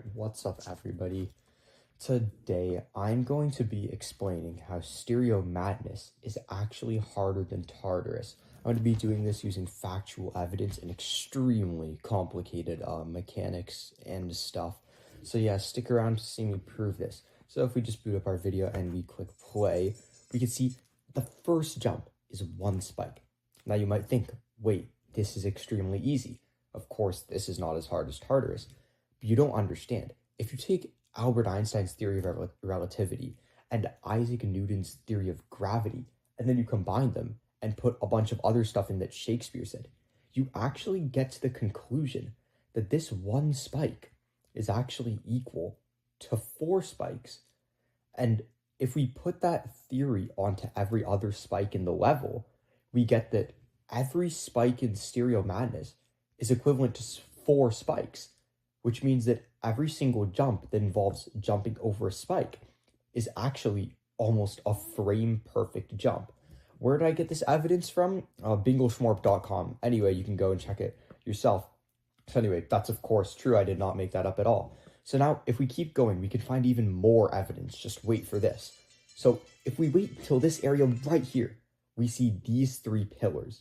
Alright, what's up everybody? Today I'm going to be explaining how stereo madness is actually harder than Tartarus. I'm going to be doing this using factual evidence and extremely complicated mechanics and stuff. So yeah, stick around to see me prove this. So if we just boot up our video and we click play, we can see the first jump is one spike. Now you might think, wait, this is extremely easy. Of course, this is not as hard as Tartarus. But you don't understand. If you take Albert Einstein's theory of relativity and Isaac Newton's theory of gravity, and then you combine them and put a bunch of other stuff in that Shakespeare said, you actually get to the conclusion that this one spike is actually equal to 4 spikes. And if we put that theory onto every other spike in the level, we get that every spike in stereo madness is equivalent to 4 spikes, which means that every single jump that involves jumping over a spike is actually almost a frame-perfect jump. Where did I get this evidence from? Bingleshmorp.com. Anyway, you can go and check it yourself. So anyway, that's of course true. I did not make that up at all. So now, if we keep going, we can find even more evidence. Just wait for this. So if we wait till this area right here, we see these 3 pillars.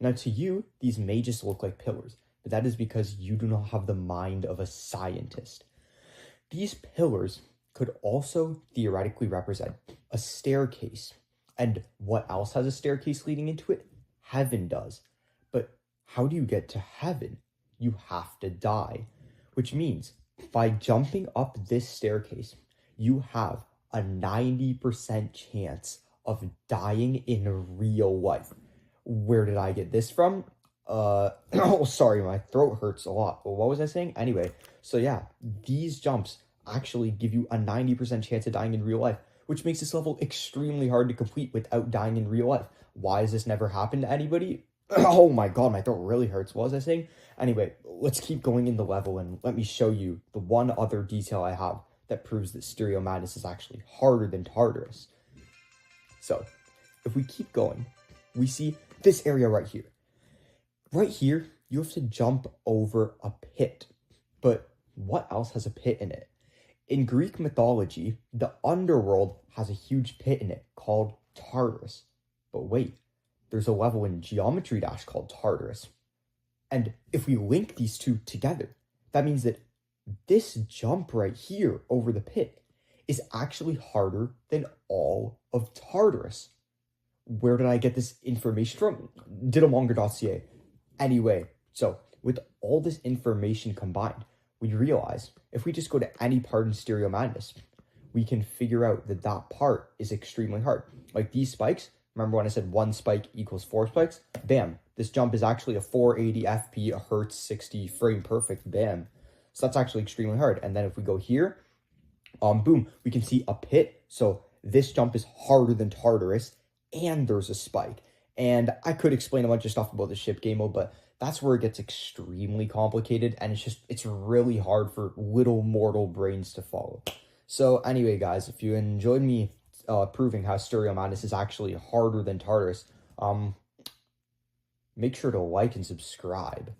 Now to you, these may just look like pillars, but that is because you do not have the mind of a scientist. These pillars could also theoretically represent a staircase. And what else has a staircase leading into it? Heaven does. But how do you get to heaven? You have to die, which means by jumping up this staircase, you have a 90% chance of dying in real life. Where did I get this from? Oh, sorry, my throat hurts a lot. Well, what was I saying? Anyway, so yeah, these jumps actually give you a 90% chance of dying in real life, which makes this level extremely hard to complete without dying in real life. Why has this never happened to anybody? Oh my god, my throat really hurts. What was I saying? Anyway, let's keep going in the level and let me show you the one other detail I have that proves that stereo madness is actually harder than Tartarus. So, if we keep going, we see this area right here. Right here, you have to jump over a pit. But what else has a pit in it? In Greek mythology, the underworld has a huge pit in it called Tartarus. But wait, there's a level in Geometry Dash called Tartarus. And if we link these two together, that means that this jump right here over the pit is actually harder than all of Tartarus. Where did I get this information from? Diddlemonger.ca. Anyway, so with all this information combined, we realize if we just go to any part in stereo madness, we can figure out that that part is extremely hard. Like these spikes, remember when I said 1 spike equals 4 spikes? Bam, this jump is actually a 480 FP, a Hertz 60 frame perfect, bam. So that's actually extremely hard. And then if we go here, boom, we can see a pit. So this jump is harder than Tartarus, and there's a spike. And I could explain a bunch of stuff about the ship game mode, but that's where it gets extremely complicated, and it's really hard for little mortal brains to follow. So anyway, guys, if you enjoyed me proving how stereo madness is actually harder than Tartarus, make sure to like and subscribe.